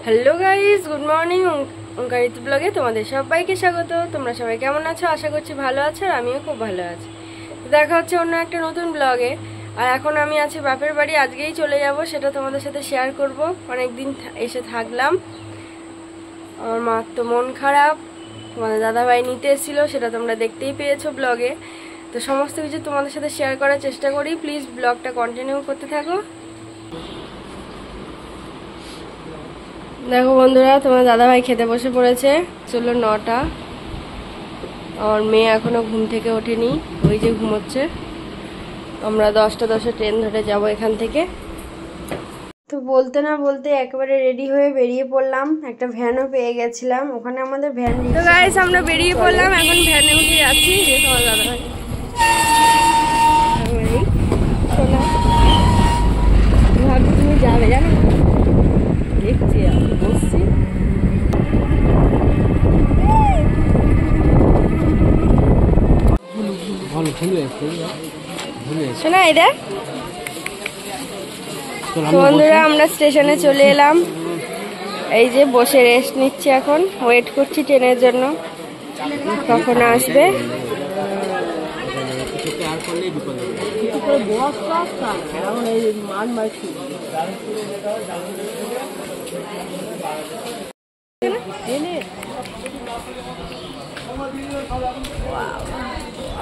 Hello guys, good morning. ওঙ্কারিত ব্লগে তোমাদের সবাইকে স্বাগত। তোমরা সবাই কেমন আছো? আশা করছি ভালো আছো, আর আমিও খুব ভালো আছি। দেখা হচ্ছে অন্য একটা নতুন ব্লগে। আর এখন আমি আছি বাপের বাড়ি, আজকেই চলে যাব, সেটা তোমাদের সাথে শেয়ার করব। অনেকদিন এসে থাকলাম, আমার মার তো মন খারাপ, তোমাদের দাদাভাই নিতে এসেছিল, সেটা তোমরা দেখতেই পেয়েছো ব্লগে। তো সমস্ত কিছু তোমাদের সাথে শেয়ার করার চেষ্টা করি, প্লিজ ব্লগটা কন্টিনিউ করতে থাকো। দেখো বন্ধুরা, তোমার দাদাভাই খেতে বসে পড়েছে, চলো 9টা। আমার মেয়ে এখনো ঘুম থেকে ওঠেনি, ওই যে ঘুমোচ্ছে। আমরা 10টা 10 ট্রেন ধরে যাব এখান থেকে। তো বলতে না বলতে একেবারে রেডি হয়ে বেরিয়ে পড়লাম। একটা ভ্যানও পেয়ে গেছিলাম, ওখানে আমাদের ভ্যান। তো গাইস, আমরা বেরিয়ে পড়লাম, এখন ভ্যানে উঠে যাচ্ছি। যে তোমার দাদাভাই ভাবছি তুমি যাবে, জানো, দেখছি আমি বসছি। শোনা এটা বন্ধুরা, আমরা স্টেশনে চলে এলাম। এই যে বসে রেস্ট নিচ্ছি, এখন ওয়েট করছি ট্রেনের জন্য, কখন আসবে।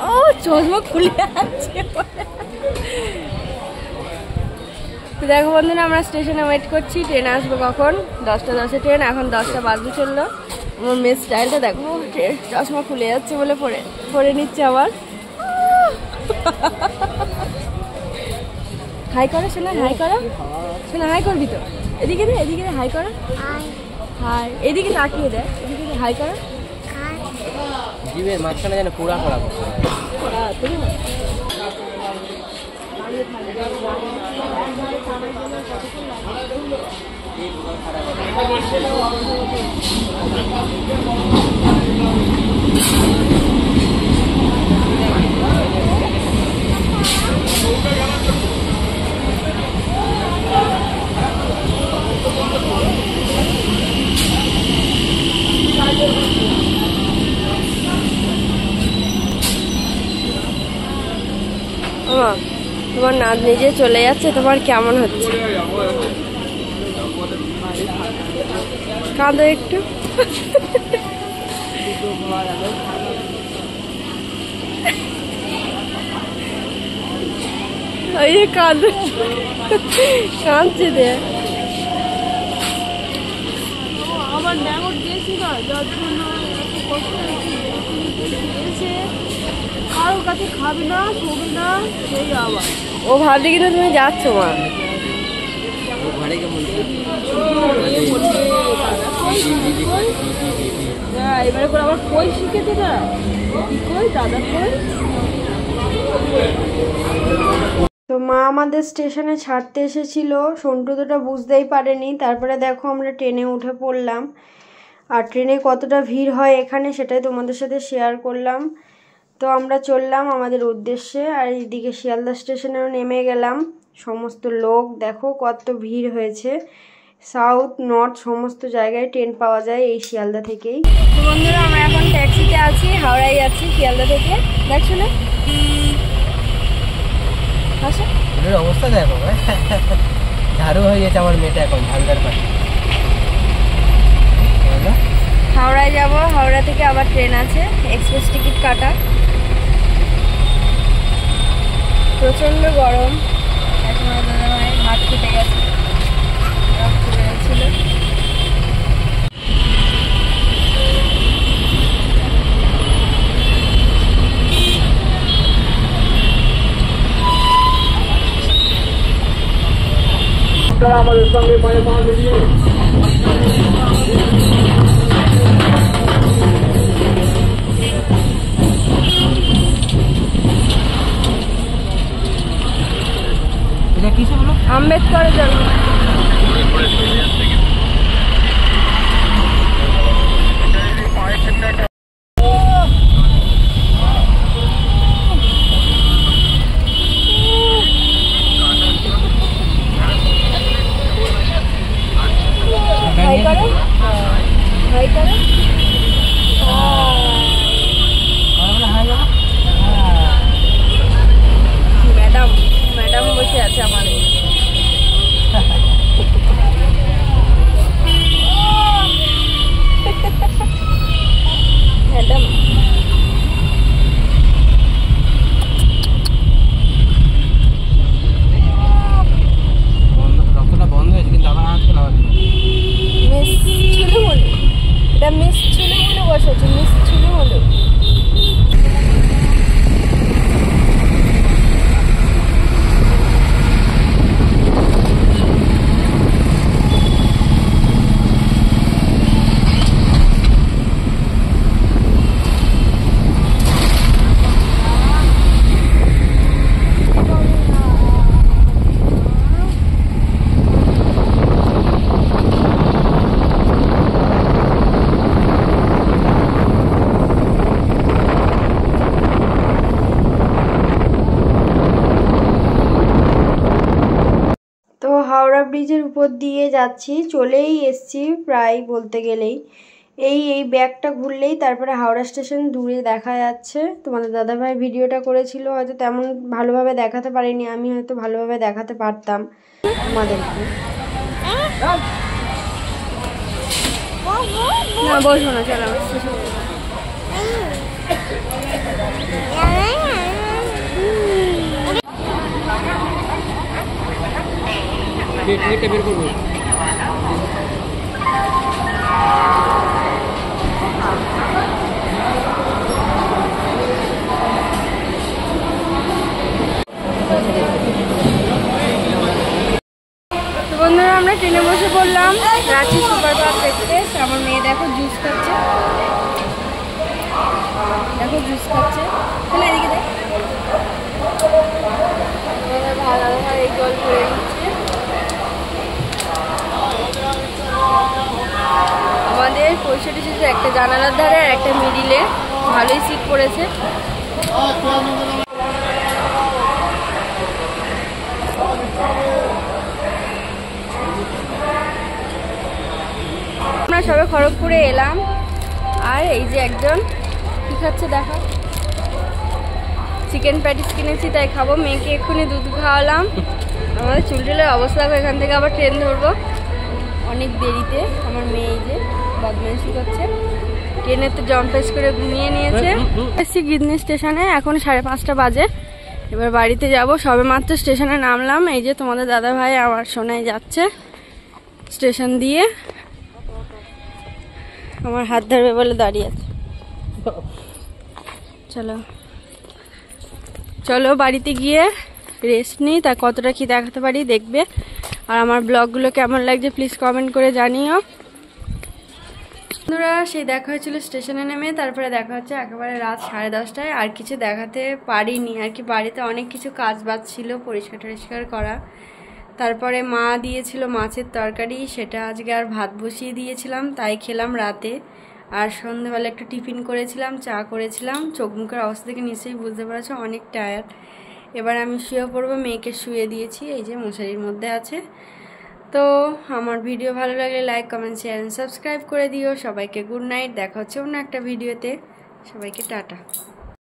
ও চশমা খুলে আছে। দেখো বন্ধুরা, আমরা স্টেশনে ওয়েট করছি, ট্রেন আসবে কখন। 10টা 10 ট্রেন, এখন 10টা বাজতে চললো। আমার মেয়ের স্টাইলটা দেখো, চশমা খুলে যাচ্ছে বলে পরে নিচ্ছে আবার। হাই করো শোনা, হাই করো শোনা, হাই করবি তো। এদিকে দে, এদিকে দে, হাই করো। হাই, এদিকে তাকিয়ে দে, এদিকে দে, হাই করো। জীবের মাঝখানে যেন পোড়া করা তোমার নাচ নিজে চলে যাচ্ছে, তোমার কেমন হচ্ছে? কাঁদো একটু। ওই যে কাঁদছে দে। আবার ড্যামট দিয়েছি না, যার জন্য কারোর কাছে খাবে না, শোবে না, সেই আবার ও ভাবছে কিন্তু তুমি যাচ্ছ মা। এবারে করে আবার কই শিখেছে না, কই দাদা কই। তো মা আমাদের স্টেশনে ছাড়তে এসেছিল, সন্টু তোটা বুঝতেই পারেনি। তারপরে দেখো আমরা ট্রেনে উঠে পড়লাম, আর ট্রেনে কতটা ভিড় হয় এখানে সেটাই তোমাদের সাথে শেয়ার করলাম। তো আমরা চললাম আমাদের উদ্দেশ্যে, আর এইদিকে শিয়ালদা স্টেশনেও নেমে গেলাম। সমস্ত লোক দেখো কত ভিড় হয়েছে। সাউথ নর্থ সমস্ত জায়গায় ট্রেন পাওয়া যায় এই শিয়ালদা থেকেই। তো বন্ধুরা, আমরা এখন ট্যাক্সিতে আছি, হাওড়ায় যাচ্ছি শিয়ালদা থেকে। দেখছো না অবস্থা দেখো, ঝাড়ু হয়ে গেছে আমার মেয়েটা, এখন ঝাড়ুদার পাশে। হাওড়ায় যাব, হাওড়া থেকে আবার ট্রেন আছে, এক্সপ্রেস টিকিট কাটা। প্রচন্ড গরম, এখন দাদাভাই হাত কেটে গেছে, রক্ত বেরোচ্ছিল। আমাদের সঙ্গে পায়ে পা মিলিয়ে আম্বেদকরের জন্য। করো, হাই করো। ম্যাডাম ম্যাডাম বসে আছে আমাদের। ম্যাডাম রক্তটা বন্ধ হয়েছে কিন্তু আবার হাত খোলা হচ্ছে। মিস ছিল বলে, এটা মিস ছিল বলে বসেছে, মিস ছিল বলে। তো হাওড়া ব্রিজের উপর দিয়ে যাচ্ছি, চলেই এসছি প্রায় বলতে গেলেই। এই ব্যাগটা ঘুরলেই তারপরে হাওড়া স্টেশন দূরে দেখা যাচ্ছে। তোমাদের দাদাভাই ভিডিওটা করেছিল, হয়তো তেমন ভালোভাবে দেখাতে পারিনি, আমি হয়তো ভালোভাবে দেখাতে পারতাম আমাদেরকে। না বসবো না, চলো স্টেশন। টিকিটটা বের করবো। বন্ধুরা আমরা ট্রেনে বসে পড়লাম রাঁচি সুপারফাস্ট এক্সপ্রেস। আমার মেয়ে দেখো জুস খাচ্ছে, দেখো জুস খাচ্ছে। তাহলে এদিকে দেখ, ভালো এই জল করে দিচ্ছে। আমাদের 65 সিটে একটা জানালার ধারে আর একটা মিডিলে, ভালোই সিট পড়েছে। আমরা সবে খড়গপুরে এলাম, আর এই যে একজন কি খাচ্ছে দেখো, চিকেন প্যাটিস কিনেছি তাই খাবো। মেয়েকে এক্ষুনি দুধ খাওয়ালাম। আমাদের চুলটুলের অবস্থা দেখো, এখান থেকে আবার ট্রেন ধরবো অনেক দেরিতে। আমার মেয়ে এই যে বদমাইশি করছে, ট্রেনে তো জম্পেস করে ঘুমিয়ে নিয়েছে। এসছি গিদনি স্টেশনে, এখন 5:30 বাজে। এবার বাড়িতে যাব, সবে মাত্র স্টেশনে নামলাম। এই যে তোমাদের দাদা ভাই আমার সোনাই যাচ্ছে স্টেশন দিয়ে, আমার হাত ধরবে বলে দাঁড়িয়ে আছে। চলো চলো বাড়িতে গিয়ে রেস্ট নিই, তা কতটা কি দেখাতে পারি দেখবে। আর আমার ব্লগগুলো কেমন লাগছে প্লিজ কমেন্ট করে জানিও। বন্ধুরা সেই দেখা হয়েছিল স্টেশনে নেমে, তারপরে দেখা হচ্ছে একেবারে রাত 10:30টায়। আর কিছু দেখাতে পারিনি আর কি, বাড়িতে অনেক কিছু কাজ বাজ ছিল পরিষ্কার টরিষ্কার করা। তারপরে মা দিয়েছিল মাছের তরকারি, সেটা আজকে আর ভাত বসিয়ে দিয়েছিলাম, তাই খেলাম রাতে। আর সন্ধ্যেবেলা একটু টিফিন করেছিলাম, চা করেছিলাম। চোখ মুখের অবস্থা থেকে নিশ্চয়ই বুঝতে পারছো অনেক টায়ার্ড। এবার আমি শুয়ে পড়বো, মেয়েকে শুয়ে দিয়েছি, এই যে মশারির মধ্যে আছে। তো আমার ভিডিও ভালো লাগলে like comment share and subscribe করে দিও। সবাইকে গুড নাইট, দেখা হচ্ছে অন্য একটা ভিডিওতে। সবাইকে টাটা।